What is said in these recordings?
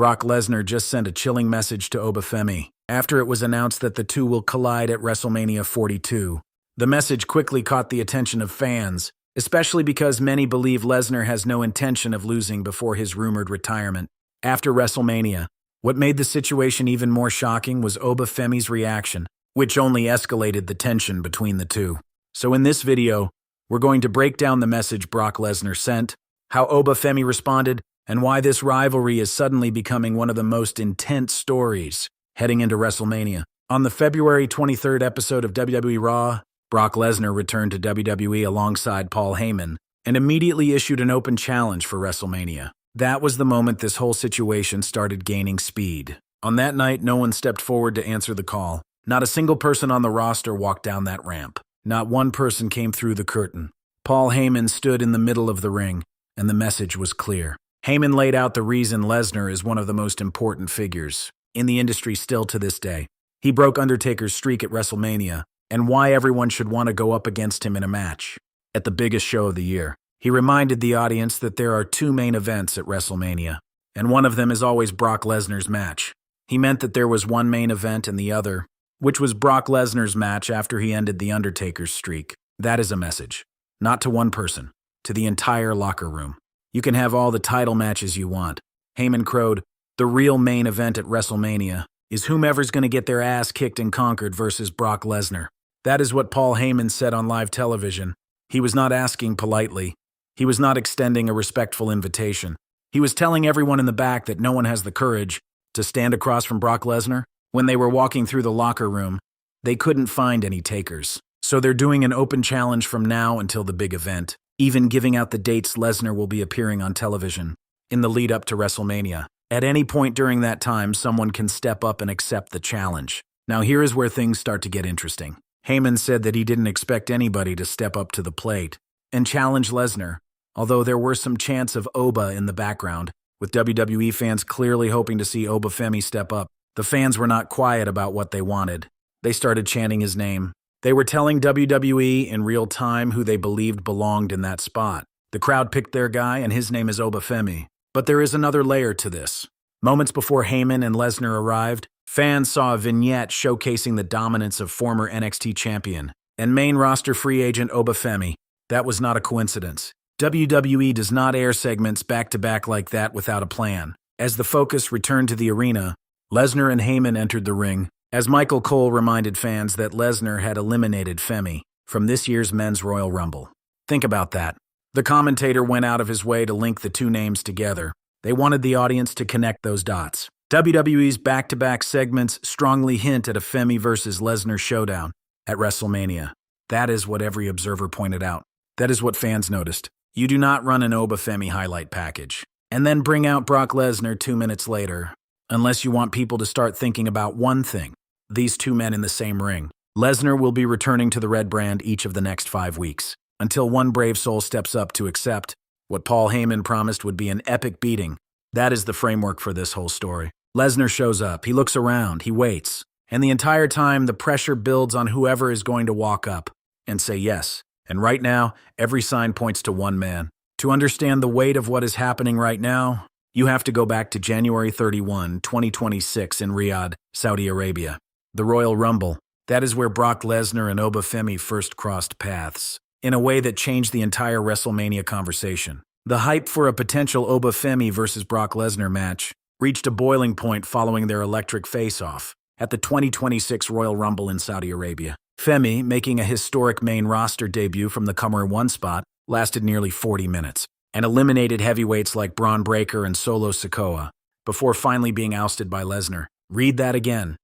Brock Lesnar just sent a chilling message to Oba Femi after it was announced that the two will collide at WrestleMania 42. The message quickly caught the attention of fans, especially because many believe Lesnar has no intention of losing before his rumored retirement. After WrestleMania, what made the situation even more shocking was Oba Femi's reaction, which only escalated the tension between the two. So in this video, we're going to break down the message Brock Lesnar sent, how Oba Femi responded, and why this rivalry is suddenly becoming one of the most intense stories heading into WrestleMania. On the February 23rd episode of WWE Raw, Brock Lesnar returned to WWE alongside Paul Heyman and immediately issued an open challenge for WrestleMania. That was the moment this whole situation started gaining speed. On that night, no one stepped forward to answer the call. Not a single person on the roster walked down that ramp. Not one person came through the curtain. Paul Heyman stood in the middle of the ring, and the message was clear. Heyman laid out the reason Lesnar is one of the most important figures in the industry still to this day. He broke Undertaker's streak at WrestleMania, and why everyone should want to go up against him in a match at the biggest show of the year. He reminded the audience that there are two main events at WrestleMania, and one of them is always Brock Lesnar's match. He meant that there was one main event and the other, which was Brock Lesnar's match after he ended the Undertaker's streak. That is a message, not to one person, to the entire locker room. You can have all the title matches you want. Heyman crowed, the real main event at WrestleMania is whomever's going to get their ass kicked and conquered versus Brock Lesnar. That is what Paul Heyman said on live television. He was not asking politely. He was not extending a respectful invitation. He was telling everyone in the back that no one has the courage to stand across from Brock Lesnar. When they were walking through the locker room, they couldn't find any takers. So they're doing an open challenge from now until the big event, even giving out the dates Lesnar will be appearing on television in the lead up to WrestleMania. At any point during that time, someone can step up and accept the challenge. Now here is where things start to get interesting. Heyman said that he didn't expect anybody to step up to the plate and challenge Lesnar, although there were some chants of Oba in the background, with WWE fans clearly hoping to see Oba Femi step up. The fans were not quiet about what they wanted. They started chanting his name. They were telling WWE in real time who they believed belonged in that spot. The crowd picked their guy, and his name is Oba Femi. But there is another layer to this. Moments before Heyman and Lesnar arrived, fans saw a vignette showcasing the dominance of former NXT champion and main roster free agent Oba Femi. That was not a coincidence. WWE does not air segments back-to-back like that without a plan. As the focus returned to the arena, Lesnar and Heyman entered the ring, as Michael Cole reminded fans that Lesnar had eliminated Femi from this year's Men's Royal Rumble. Think about that. The commentator went out of his way to link the two names together. They wanted the audience to connect those dots. WWE's back-to-back segments strongly hint at a Femi versus Lesnar showdown at WrestleMania. That is what every observer pointed out. That is what fans noticed. You do not run an Oba Femi highlight package and then bring out Brock Lesnar 2 minutes later, unless you want people to start thinking about one thing: these two men in the same ring. Lesnar will be returning to the red brand each of the next 5 weeks, until one brave soul steps up to accept what Paul Heyman promised would be an epic beating. That is the framework for this whole story. Lesnar shows up, he looks around, he waits, and the entire time the pressure builds on whoever is going to walk up and say yes. And right now, every sign points to one man. To understand the weight of what is happening right now, you have to go back to January 31, 2026 in Riyadh, Saudi Arabia. The Royal Rumble. That is where Brock Lesnar and Oba Femi first crossed paths, in a way that changed the entire WrestleMania conversation. The hype for a potential Oba Femi versus Brock Lesnar match reached a boiling point following their electric face-off at the 2026 Royal Rumble in Saudi Arabia. Femi, making a historic main roster debut from the Comer 1 spot, lasted nearly 40 minutes and eliminated heavyweights like Braun Breaker and Solo Sikoa before finally being ousted by Lesnar. Read that again.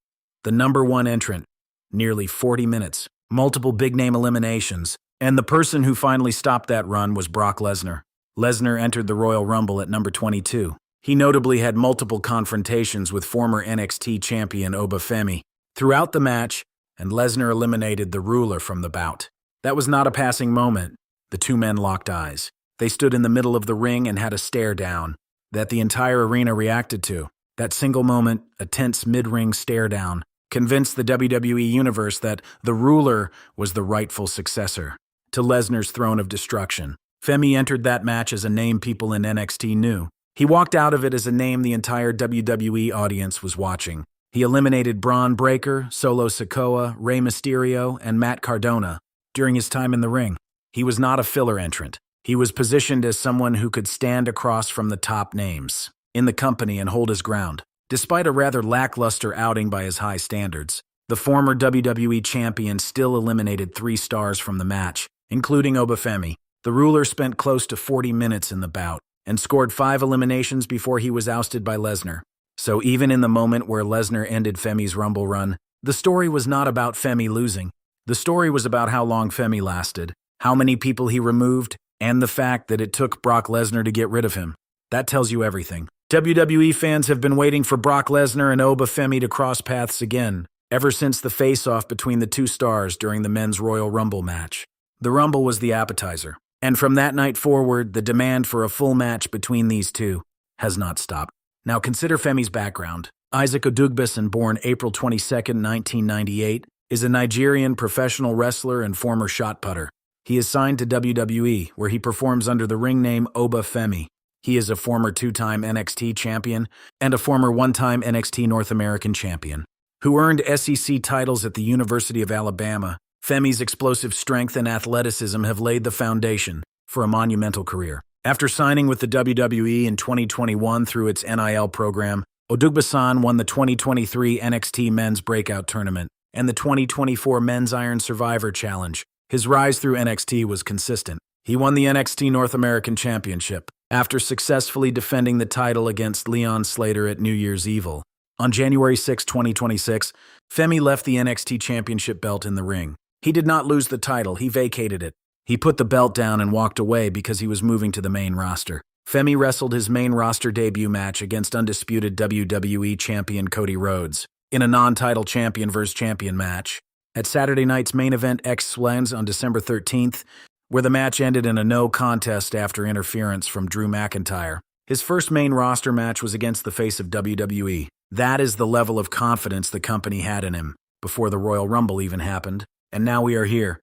The number one entrant, nearly 40 minutes, multiple big-name eliminations, and the person who finally stopped that run was Brock Lesnar. Lesnar entered the Royal Rumble at number 22. He notably had multiple confrontations with former NXT champion Oba Femi throughout the match, and Lesnar eliminated the ruler from the bout. That was not a passing moment. The two men locked eyes. They stood in the middle of the ring and had a stare down that the entire arena reacted to. That single moment, a tense mid-ring stare down, convinced the WWE Universe that the ruler was the rightful successor to Lesnar's throne of destruction. Femi entered that match as a name people in NXT knew. He walked out of it as a name the entire WWE audience was watching. He eliminated Braun Breaker, Solo Sikoa, Rey Mysterio, and Matt Cardona during his time in the ring. He was not a filler entrant. He was positioned as someone who could stand across from the top names in the company and hold his ground. Despite a rather lackluster outing by his high standards, the former WWE champion still eliminated 3 stars from the match, including Oba Femi. The ruler spent close to 40 minutes in the bout and scored 5 eliminations before he was ousted by Lesnar. So even in the moment where Lesnar ended Femi's Rumble run, the story was not about Femi losing. The story was about how long Femi lasted, how many people he removed, and the fact that it took Brock Lesnar to get rid of him. That tells you everything. WWE fans have been waiting for Brock Lesnar and Oba Femi to cross paths again, ever since the face-off between the 2 stars during the men's Royal Rumble match. The Rumble was the appetizer, and from that night forward, the demand for a full match between these two has not stopped. Now consider Femi's background. Isaac Odugbeson, born April 22, 1998, is a Nigerian professional wrestler and former shot putter. He is signed to WWE, where he performs under the ring name Oba Femi. He is a former 2-time NXT champion and a former 1-time NXT North American champion, who earned SEC titles at the University of Alabama. Femi's explosive strength and athleticism have laid the foundation for a monumental career. After signing with the WWE in 2021 through its NIL program, Odugbeson won the 2023 NXT Men's Breakout Tournament and the 2024 Men's Iron Survivor Challenge. His rise through NXT was consistent. He won the NXT North American Championship after successfully defending the title against Leon Slater at New Year's Evil. On January 6, 2026, Femi left the NXT Championship belt in the ring. He did not lose the title, he vacated it. He put the belt down and walked away because he was moving to the main roster. Femi wrestled his main roster debut match against undisputed WWE champion Cody Rhodes in a non-title champion vs. champion match at Saturday night's main event X-Swans on December 13th, where the match ended in a no contest after interference from Drew McIntyre. His first main roster match was against the face of WWE. That is the level of confidence the company had in him before the Royal Rumble even happened. And now we are here,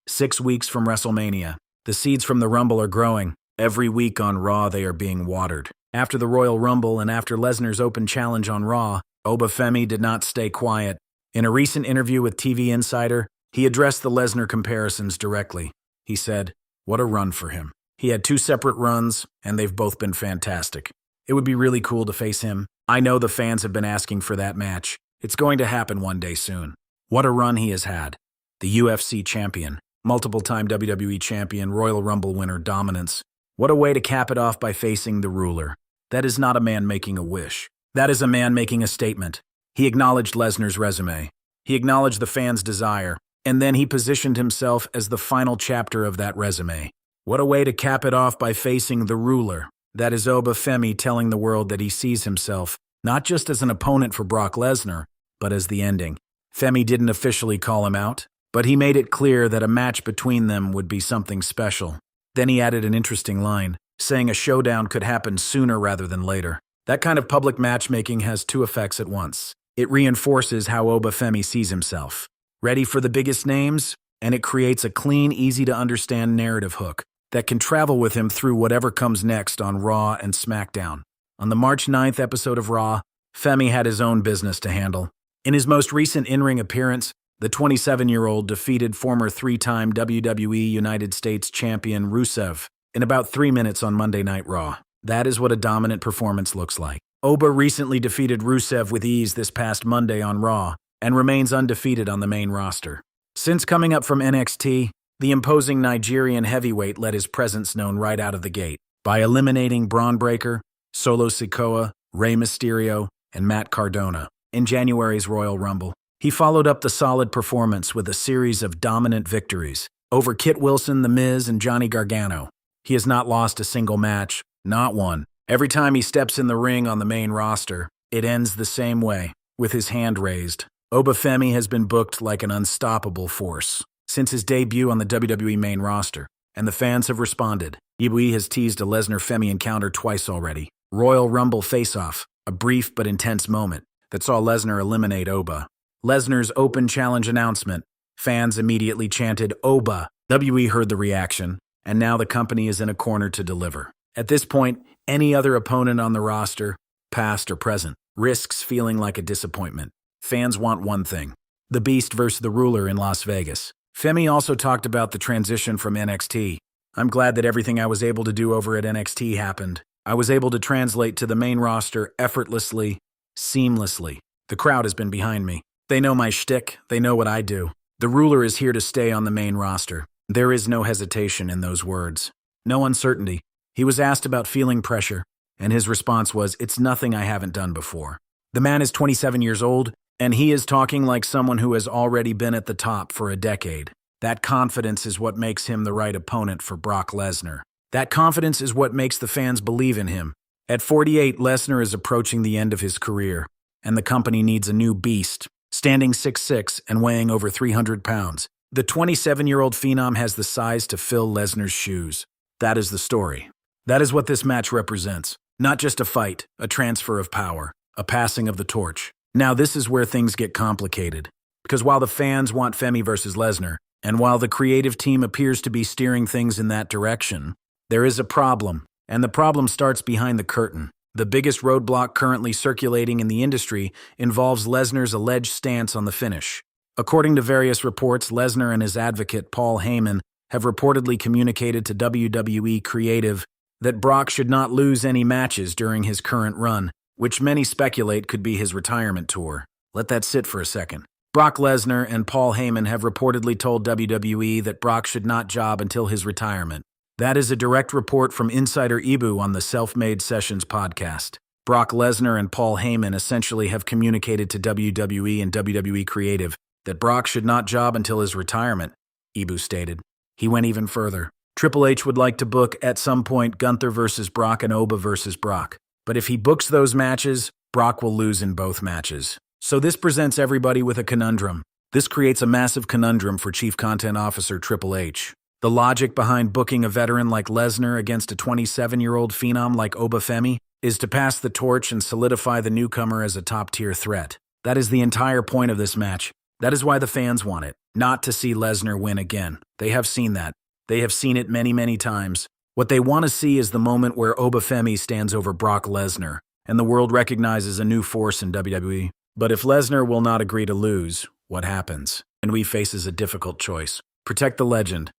6 weeks from WrestleMania. The seeds from the Rumble are growing. Every week on Raw, they are being watered. After the Royal Rumble and after Lesnar's open challenge on Raw, Oba Femi did not stay quiet. In a recent interview with TV Insider, he addressed the Lesnar comparisons directly. He said, "What a run for him. He had 2 separate runs, and they've both been fantastic. It would be really cool to face him. I know the fans have been asking for that match. It's going to happen one day soon. What a run he has had. The UFC champion, multiple-time WWE champion, Royal Rumble winner, dominance. What a way to cap it off by facing the ruler. That is not a man making a wish. That is a man making a statement." He acknowledged Lesnar's resume. He acknowledged the fans' desire, and then he positioned himself as the final chapter of that resume. What a way to cap it off by facing the ruler. That is Oba Femi telling the world that he sees himself not just as an opponent for Brock Lesnar, but as the ending. Femi didn't officially call him out, but he made it clear that a match between them would be something special. Then he added an interesting line, saying a showdown could happen sooner rather than later. That kind of public matchmaking has 2 effects at once. It reinforces how Oba Femi sees himself, ready for the biggest names, and it creates a clean, easy-to-understand narrative hook that can travel with him through whatever comes next on Raw and SmackDown. On the March 9th episode of Raw, Femi had his own business to handle. In his most recent in-ring appearance, the 27-year-old defeated former 3-time WWE United States champion Rusev in about 3 minutes on Monday Night Raw. That is what a dominant performance looks like. Oba recently defeated Rusev with ease this past Monday on Raw and remains undefeated on the main roster. Since coming up from NXT, the imposing Nigerian heavyweight let his presence known right out of the gate by eliminating Braun Breaker, Solo Sikoa, Rey Mysterio, and Matt Cardona in January's Royal Rumble. He followed up the solid performance with a series of dominant victories over Kit Wilson, The Miz, and Johnny Gargano. He has not lost a single match, not one. Every time he steps in the ring on the main roster, it ends the same way, with his hand raised. Oba Femi has been booked like an unstoppable force since his debut on the WWE main roster, and the fans have responded. WWE has teased a Lesnar-Femi encounter twice already. Royal Rumble face-off, a brief but intense moment that saw Lesnar eliminate Oba. Lesnar's open challenge announcement. Fans immediately chanted, "Oba." WWE heard the reaction, and now the company is in a corner to deliver. At this point, Any other opponent on the roster, past or present, risks feeling like a disappointment. Fans want one thing: the Beast versus the Ruler in Las Vegas. Femi also talked about the transition from NXT. I'm glad that everything I was able to do over at NXT happened. I was able to translate to the main roster effortlessly, seamlessly. The crowd has been behind me. They know my shtick. They know what I do. The Ruler is here to stay on the main roster. There is no hesitation in those words. No uncertainty. He was asked about feeling pressure, and his response was, "It's nothing I haven't done before." The man is 27 years old, and he is talking like someone who has already been at the top for a decade. That confidence is what makes him the right opponent for Brock Lesnar. That confidence is what makes the fans believe in him. At 48, Lesnar is approaching the end of his career, and the company needs a new beast, standing 6'6" and weighing over 300 pounds. The 27-year-old phenom has the size to fill Lesnar's shoes. That is the story. That is what this match represents. Not just a fight, a transfer of power, a passing of the torch. Now this is where things get complicated. Because while the fans want Femi versus Lesnar, and while the creative team appears to be steering things in that direction, there is a problem. And the problem starts behind the curtain. The biggest roadblock currently circulating in the industry involves Lesnar's alleged stance on the finish. According to various reports, Lesnar and his advocate Paul Heyman have reportedly communicated to WWE Creative that Brock should not lose any matches during his current run, which many speculate could be his retirement tour. Let that sit for a second. Brock Lesnar and Paul Heyman have reportedly told WWE that Brock should not job until his retirement. That is a direct report from Insider Ibu on the Self-Made Sessions podcast. Brock Lesnar and Paul Heyman essentially have communicated to WWE and WWE Creative that Brock should not job until his retirement, Ibu stated. He went even further. Triple H would like to book at some point Gunther versus Brock and Oba versus Brock. But if he books those matches, Brock will lose in both matches. So this presents everybody with a conundrum. This creates a massive conundrum for Chief Content Officer Triple H. The logic behind booking a veteran like Lesnar against a 27-year-old phenom like Oba Femi is to pass the torch and solidify the newcomer as a top-tier threat. That is the entire point of this match. That is why the fans want it, not to see Lesnar win again. They have seen that. They have seen it many, many times. What they want to see is the moment where Oba Femi stands over Brock Lesnar, and the world recognizes a new force in WWE. But if Lesnar will not agree to lose, what happens? And we faces a difficult choice. Protect the legend.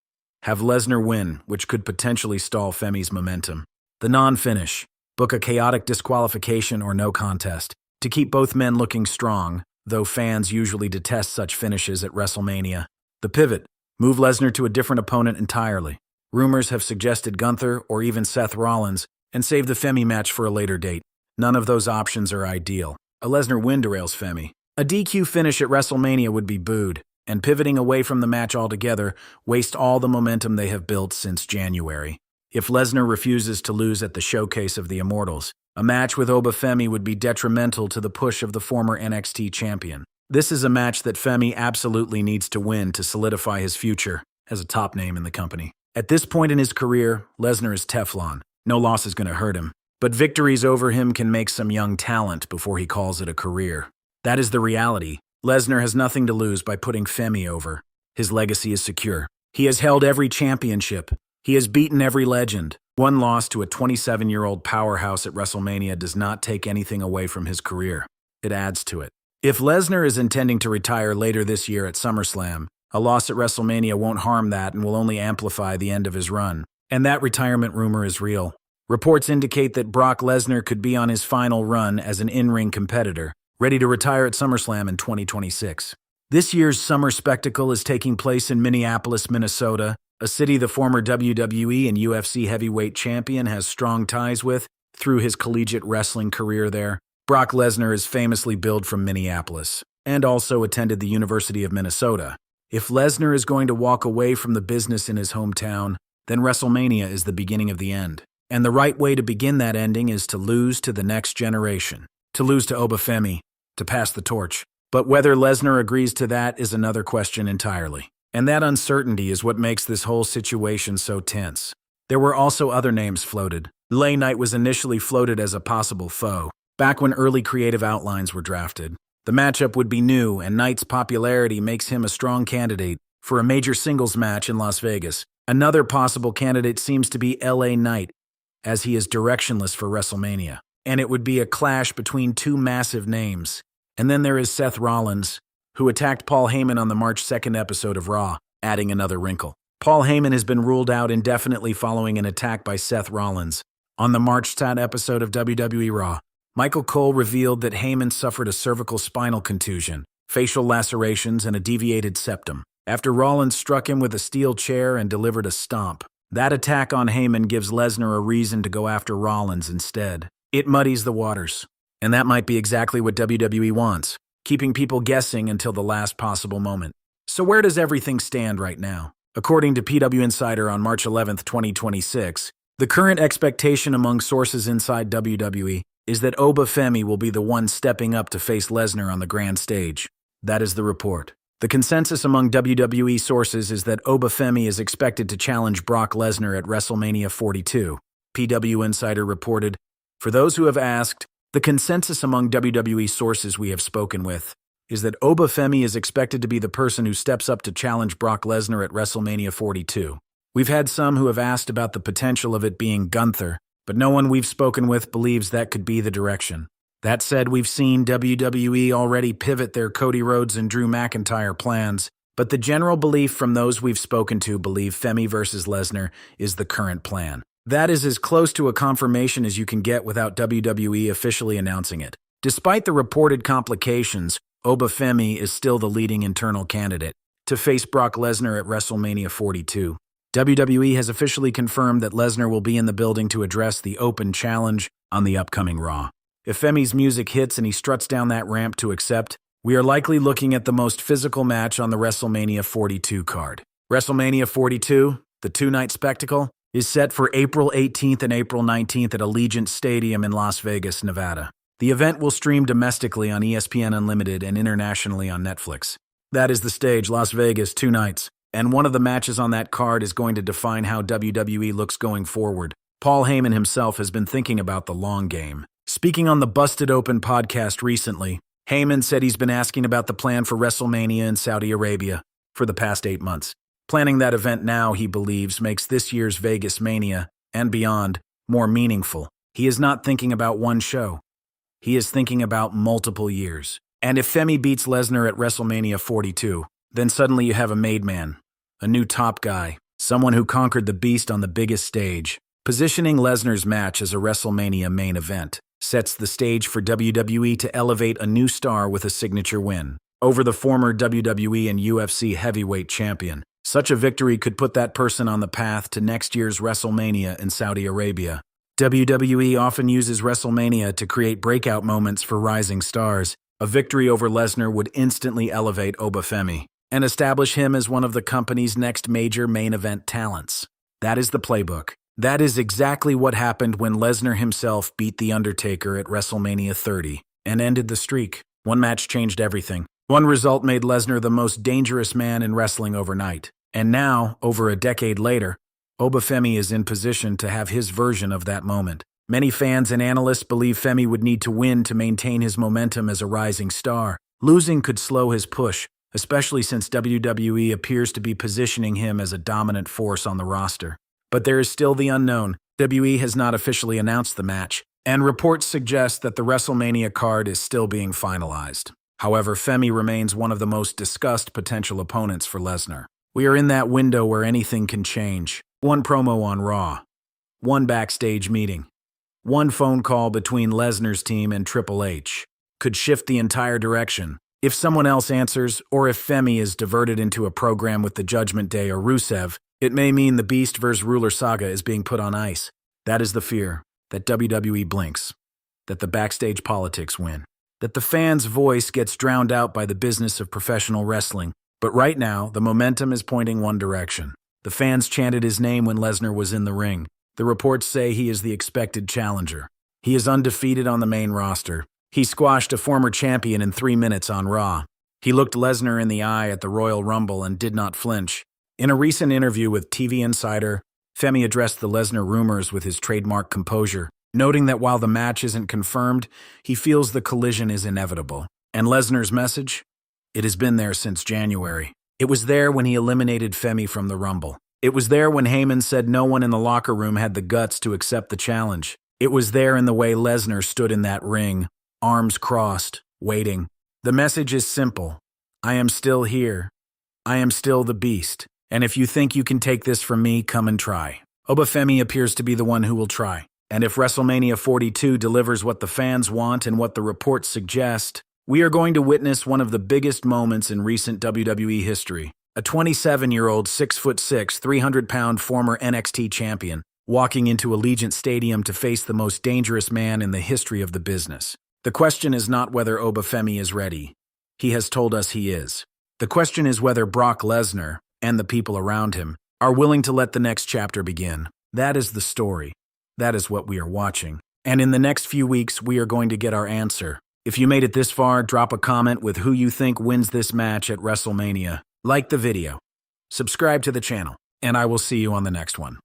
Have Lesnar win, which could potentially stall Femi's momentum. The non-finish. Book a chaotic disqualification or no contest, to keep both men looking strong, though fans usually detest such finishes at WrestleMania. The pivot. Move Lesnar to a different opponent entirely. Rumors have suggested Gunther or even Seth Rollins, and save the Femi match for a later date. None of those options are ideal. A Lesnar win derails Femi. A DQ finish at WrestleMania would be booed, and pivoting away from the match altogether waste all the momentum they have built since January. If Lesnar refuses to lose at the Showcase of the Immortals, a match with Oba Femi would be detrimental to the push of the former NXT champion. This is a match that Femi absolutely needs to win to solidify his future as a top name in the company. At this point in his career, Lesnar is Teflon. No loss is going to hurt him. But victories over him can make some young talent before he calls it a career. That is the reality. Lesnar has nothing to lose by putting Femi over. His legacy is secure. He has held every championship. He has beaten every legend. One loss to a 27-year-old powerhouse at WrestleMania does not take anything away from his career. It adds to it. If Lesnar is intending to retire later this year at SummerSlam, a loss at WrestleMania won't harm that and will only amplify the end of his run. And that retirement rumor is real. Reports indicate that Brock Lesnar could be on his final run as an in-ring competitor, ready to retire at SummerSlam in 2026. This year's summer spectacle is taking place in Minneapolis, Minnesota, a city the former WWE and UFC heavyweight champion has strong ties with through his collegiate wrestling career there. Brock Lesnar is famously billed from Minneapolis and also attended the University of Minnesota. If Lesnar is going to walk away from the business in his hometown, then WrestleMania is the beginning of the end. And the right way to begin that ending is to lose to the next generation, to lose to Oba Femi, to pass the torch. But whether Lesnar agrees to that is another question entirely. And that uncertainty is what makes this whole situation so tense. There were also other names floated. LA Knight was initially floated as a possible foe, back when early creative outlines were drafted. The matchup would be new, and Knight's popularity makes him a strong candidate for a major singles match in Las Vegas. Another possible candidate seems to be LA Knight, as he is directionless for WrestleMania. And it would be a clash between two massive names. And then there is Seth Rollins, who attacked Paul Heyman on the March 2nd episode of Raw, adding another wrinkle. Paul Heyman has been ruled out indefinitely following an attack by Seth Rollins. On the March 10th episode of WWE Raw, Michael Cole revealed that Heyman suffered a cervical spinal contusion, facial lacerations, and a deviated septum, after Rollins struck him with a steel chair and delivered a stomp. That attack on Heyman gives Lesnar a reason to go after Rollins instead. It muddies the waters. And that might be exactly what WWE wants, keeping people guessing until the last possible moment. So where does everything stand right now? According to PW Insider on March 11, 2026, the current expectation among sources inside WWE is that Oba Femi will be the one stepping up to face Lesnar on the grand stage. That is the report. The consensus among WWE sources is that Oba Femi is expected to challenge Brock Lesnar at WrestleMania 42. PW Insider reported, "For those who have asked, the consensus among WWE sources we have spoken with is that Oba Femi is expected to be the person who steps up to challenge Brock Lesnar at WrestleMania 42. We've had some who have asked about the potential of it being Gunther, but no one we've spoken with believes that could be the direction. That said, we've seen WWE already pivot their Cody Rhodes and Drew McIntyre plans, but the general belief from those we've spoken to believe Femi versus Lesnar is the current plan. That is as close to a confirmation as you can get without WWE officially announcing it. Despite the reported complications, Oba Femi is still the leading internal candidate to face Brock Lesnar at WrestleMania 42. WWE has officially confirmed that Lesnar will be in the building to address the open challenge on the upcoming Raw. If Femi's music hits and he struts down that ramp to accept, we are likely looking at the most physical match on the WrestleMania 42 card. WrestleMania 42, the two-night spectacle, is set for April 18th and April 19th at Allegiant Stadium in Las Vegas, Nevada. The event will stream domestically on ESPN Unlimited and internationally on Netflix. That is the stage, Las Vegas, 2 nights. And one of the matches on that card is going to define how WWE looks going forward. Paul Heyman himself has been thinking about the long game. Speaking on the Busted Open podcast recently, Heyman said he's been asking about the plan for WrestleMania in Saudi Arabia for the past 8 months. Planning that event now, he believes, makes this year's Vegas Mania, and beyond, more meaningful. He is not thinking about one show. He is thinking about multiple years. And if Femi beats Lesnar at WrestleMania 42, then suddenly you have a made man, a new top guy, someone who conquered the beast on the biggest stage. Positioning Lesnar's match as a WrestleMania main event sets the stage for WWE to elevate a new star with a signature win over the former WWE and UFC heavyweight champion. Such a victory could put that person on the path to next year's WrestleMania in Saudi Arabia. WWE often uses WrestleMania to create breakout moments for rising stars. A victory over Lesnar would instantly elevate Oba Femi and establish him as one of the company's next major main event talents. That is the playbook. That is exactly what happened when Lesnar himself beat The Undertaker at WrestleMania 30 and ended the streak. One match changed everything. One result made Lesnar the most dangerous man in wrestling overnight. And now, over a decade later, Oba Femi is in position to have his version of that moment. Many fans and analysts believe Femi would need to win to maintain his momentum as a rising star. Losing could slow his push, especially since WWE appears to be positioning him as a dominant force on the roster. But there is still the unknown. WWE has not officially announced the match, and reports suggest that the WrestleMania card is still being finalized. However, Femi remains one of the most discussed potential opponents for Lesnar. We are in that window where anything can change. One promo on Raw, one backstage meeting, one phone call between Lesnar's team and Triple H could shift the entire direction. If someone else answers, or if Femi is diverted into a program with the Judgment Day or Rusev, it may mean the Beast vs. Ruler saga is being put on ice. That is the fear, that WWE blinks, that the backstage politics win, that the fan's voice gets drowned out by the business of professional wrestling. But right now, the momentum is pointing one direction. The fans chanted his name when Lesnar was in the ring. The reports say he is the expected challenger. He is undefeated on the main roster. He squashed a former champion in 3 minutes on Raw. He looked Lesnar in the eye at the Royal Rumble and did not flinch. In a recent interview with TV Insider, Femi addressed the Lesnar rumors with his trademark composure, noting that while the match isn't confirmed, he feels the collision is inevitable. And Lesnar's message? It has been there since January. It was there when he eliminated Femi from the Rumble. It was there when Heyman said no one in the locker room had the guts to accept the challenge. It was there in the way Lesnar stood in that ring, arms crossed, waiting. The message is simple. I am still here. I am still the beast. And if you think you can take this from me, come and try. Oba Femi appears to be the one who will try. And if WrestleMania 42 delivers what the fans want and what the reports suggest, we are going to witness one of the biggest moments in recent WWE history. A 27-year-old, 6'6", 300-pound former NXT champion walking into Allegiant Stadium to face the most dangerous man in the history of the business. The question is not whether Oba Femi is ready. He has told us he is. The question is whether Brock Lesnar and the people around him are willing to let the next chapter begin. That is the story. That is what we are watching. And in the next few weeks, we are going to get our answer. If you made it this far, drop a comment with who you think wins this match at WrestleMania. Like the video, subscribe to the channel, and I will see you on the next one.